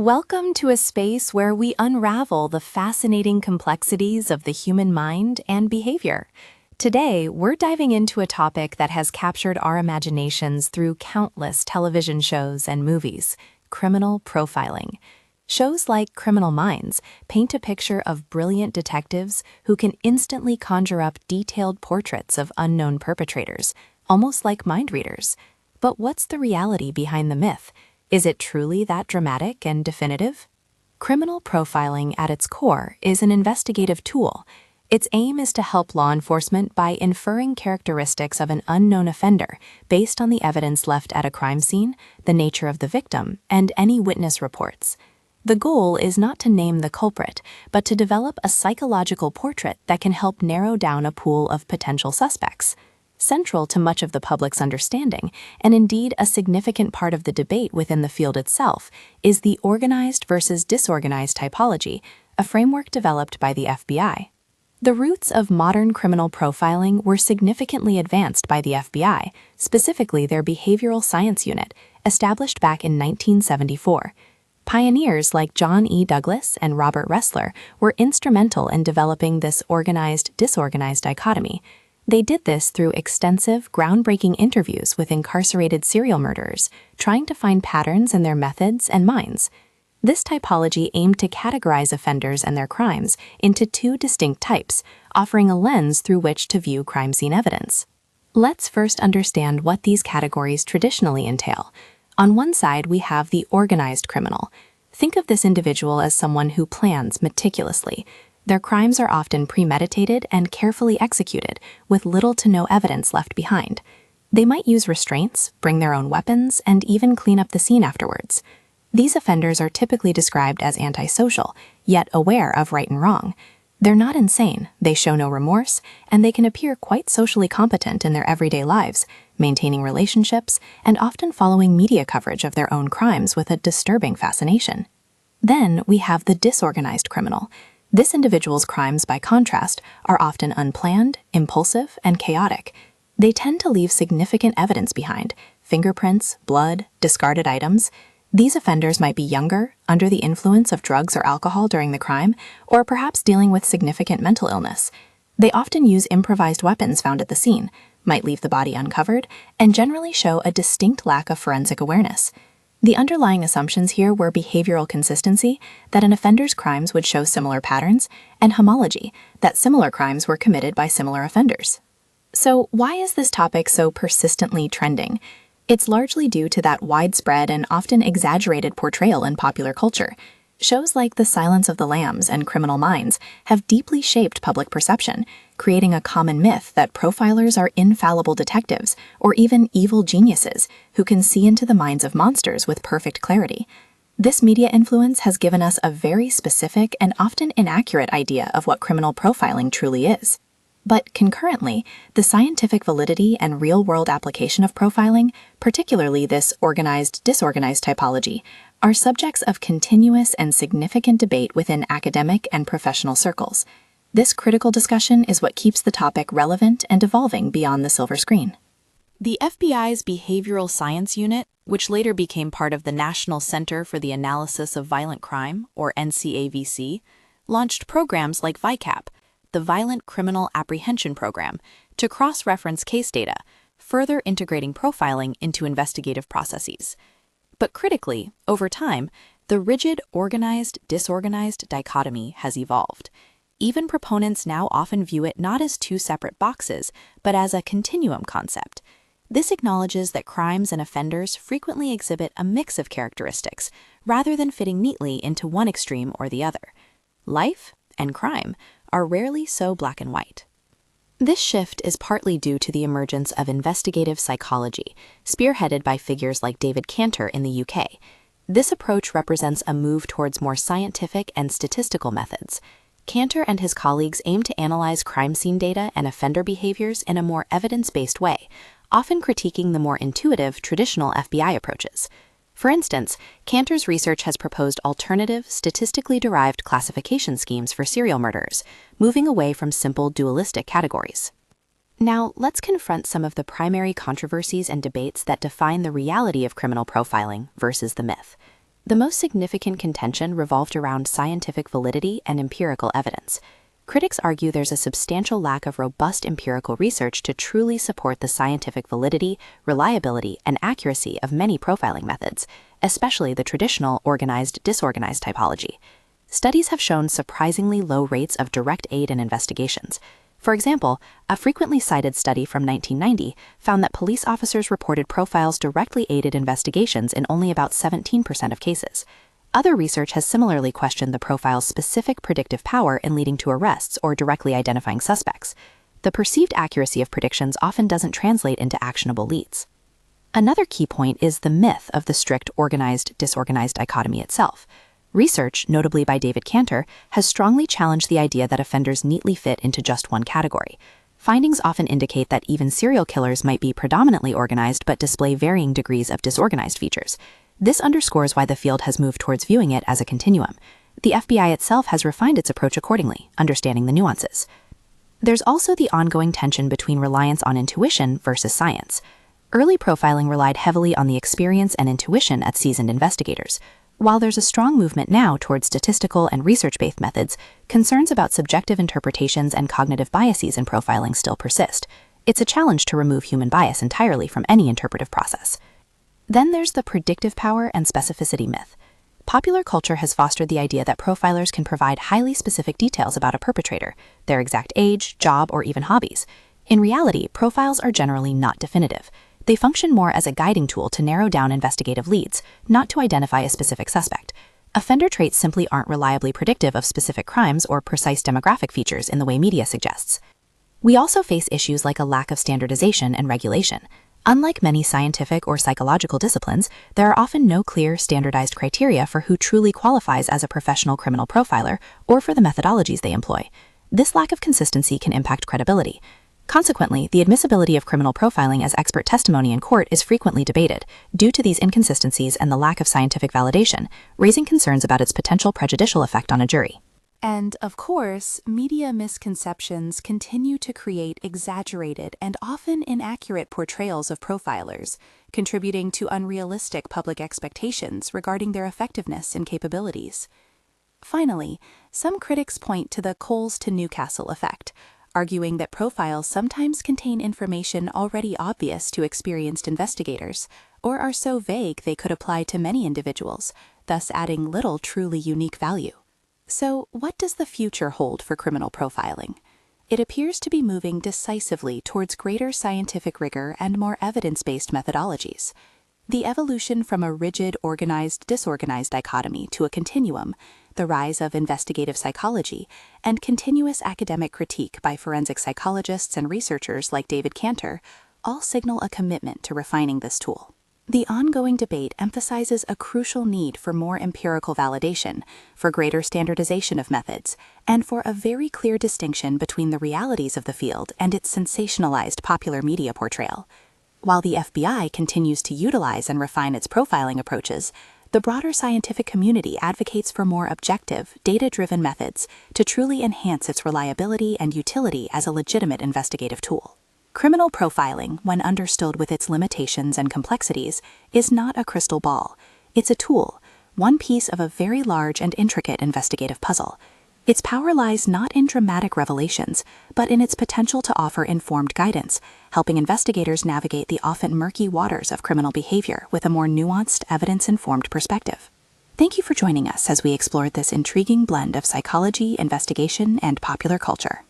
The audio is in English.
Welcome to a space where we unravel the fascinating complexities of the human mind and behavior. Today, we're diving into a topic that has captured our imaginations through countless television shows and movies: criminal profiling. Shows like Criminal Minds paint a picture of brilliant detectives who can instantly conjure up detailed portraits of unknown perpetrators, almost like mind readers. But what's the reality behind the myth? Is it truly that dramatic and definitive? Criminal profiling at its core is an investigative tool. Its aim is to help law enforcement by inferring characteristics of an unknown offender based on the evidence left at a crime scene, the nature of the victim, and any witness reports. The goal is not to name the culprit, but to develop a psychological portrait that can help narrow down a pool of potential suspects. Central to much of the public's understanding, and indeed a significant part of the debate within the field itself, is the organized versus disorganized typology, a framework developed by the FBI. The roots of modern criminal profiling were significantly advanced by the FBI, specifically their behavioral science unit, established back in 1974. Pioneers like John E. Douglas and Robert Ressler were instrumental in developing this organized-disorganized dichotomy. They did this through extensive, groundbreaking interviews with incarcerated serial murderers, trying to find patterns in their methods and minds. This typology aimed to categorize offenders and their crimes into two distinct types, offering a lens through which to view crime scene evidence. Let's first understand what these categories traditionally entail. On one side, we have the organized criminal. Think of this individual as someone who plans meticulously. Their crimes are often premeditated and carefully executed, with little to no evidence left behind. They might use restraints, bring their own weapons, and even clean up the scene afterwards. These offenders are typically described as antisocial, yet aware of right and wrong. They're not insane, they show no remorse, and they can appear quite socially competent in their everyday lives, maintaining relationships, and often following media coverage of their own crimes with a disturbing fascination. Then we have the disorganized criminal. This individual's crimes, by contrast, are often unplanned, impulsive, and chaotic. They tend to leave significant evidence behind: fingerprints, blood, discarded items. These offenders might be younger, under the influence of drugs or alcohol during the crime, or perhaps dealing with significant mental illness. They often use improvised weapons found at the scene, might leave the body uncovered, and generally show a distinct lack of forensic awareness. The underlying assumptions here were behavioral consistency, that an offender's crimes would show similar patterns, and homology, that similar crimes were committed by similar offenders. So why is this topic so persistently trending? It's largely due to that widespread and often exaggerated portrayal in popular culture. Shows like The Silence of the Lambs and Criminal Minds have deeply shaped public perception, creating a common myth that profilers are infallible detectives or even evil geniuses who can see into the minds of monsters with perfect clarity. This media influence has given us a very specific and often inaccurate idea of what criminal profiling truly is. But concurrently, the scientific validity and real-world application of profiling, particularly this organized-disorganized typology, are subjects of continuous and significant debate within academic and professional circles. This critical discussion is what keeps the topic relevant and evolving beyond the silver screen. The FBI's Behavioral Science Unit, which later became part of the National Center for the Analysis of Violent Crime, or NCAVC, launched programs like VICAP, the Violent Criminal Apprehension Program, to cross-reference case data, further integrating profiling into investigative processes. But critically, over time, the rigid organized-disorganized dichotomy has evolved. Even proponents now often view it not as two separate boxes, but as a continuum concept. This acknowledges that crimes and offenders frequently exhibit a mix of characteristics, rather than fitting neatly into one extreme or the other. Life and crime are rarely so black and white. This shift is partly due to the emergence of investigative psychology, spearheaded by figures like David Cantor in the UK. This approach represents a move towards more scientific and statistical methods. Cantor and his colleagues aim to analyze crime scene data and offender behaviors in a more evidence-based way, often critiquing the more intuitive, traditional FBI approaches. For instance, Cantor's research has proposed alternative, statistically derived classification schemes for serial murderers, moving away from simple dualistic categories. Now, let's confront some of the primary controversies and debates that define the reality of criminal profiling versus the myth. The most significant contention revolved around scientific validity and empirical evidence. Critics argue there's a substantial lack of robust empirical research to truly support the scientific validity, reliability, and accuracy of many profiling methods, especially the traditional organized-disorganized typology. Studies have shown surprisingly low rates of direct aid in investigations. For example, a frequently cited study from 1990 found that police officers reported profiles directly aided investigations in only about 17% of cases. Other research has similarly questioned the profile's specific predictive power in leading to arrests or directly identifying suspects. The perceived accuracy of predictions often doesn't translate into actionable leads. Another key point is the myth of the strict organized-disorganized dichotomy itself. Research, notably by David Cantor, has strongly challenged the idea that offenders neatly fit into just one category. Findings often indicate that even serial killers might be predominantly organized but display varying degrees of disorganized features. This underscores why the field has moved towards viewing it as a continuum. The FBI itself has refined its approach accordingly, understanding the nuances. There's also the ongoing tension between reliance on intuition versus science. Early profiling relied heavily on the experience and intuition at seasoned investigators. While there's a strong movement now towards statistical and research-based methods, concerns about subjective interpretations and cognitive biases in profiling still persist. It's a challenge to remove human bias entirely from any interpretive process. Then there's the predictive power and specificity myth. Popular culture has fostered the idea that profilers can provide highly specific details about a perpetrator, their exact age, job, or even hobbies. In reality, profiles are generally not definitive. They function more as a guiding tool to narrow down investigative leads, not to identify a specific suspect. Offender traits simply aren't reliably predictive of specific crimes or precise demographic features in the way media suggests. We also face issues like a lack of standardization and regulation. Unlike many scientific or psychological disciplines, there are often no clear, standardized criteria for who truly qualifies as a professional criminal profiler or for the methodologies they employ. This lack of consistency can impact credibility. Consequently, the admissibility of criminal profiling as expert testimony in court is frequently debated due to these inconsistencies and the lack of scientific validation, raising concerns about its potential prejudicial effect on a jury. And, of course, media misconceptions continue to create exaggerated and often inaccurate portrayals of profilers, contributing to unrealistic public expectations regarding their effectiveness and capabilities. Finally, some critics point to the Coles to Newcastle effect, arguing that profiles sometimes contain information already obvious to experienced investigators, or are so vague they could apply to many individuals, thus adding little truly unique value. So, what does the future hold for criminal profiling? It appears to be moving decisively towards greater scientific rigor and more evidence-based methodologies. The evolution from a rigid organized-disorganized dichotomy to a continuum, the rise of investigative psychology, and continuous academic critique by forensic psychologists and researchers like David Cantor all signal a commitment to refining this tool. The ongoing debate emphasizes a crucial need for more empirical validation, for greater standardization of methods, and for a very clear distinction between the realities of the field and its sensationalized popular media portrayal. While the FBI continues to utilize and refine its profiling approaches, the broader scientific community advocates for more objective, data-driven methods to truly enhance its reliability and utility as a legitimate investigative tool. Criminal profiling, when understood with its limitations and complexities, is not a crystal ball. It's a tool, one piece of a very large and intricate investigative puzzle. Its power lies not in dramatic revelations, but in its potential to offer informed guidance, helping investigators navigate the often murky waters of criminal behavior with a more nuanced, evidence-informed perspective. Thank you for joining us as we explored this intriguing blend of psychology, investigation, and popular culture.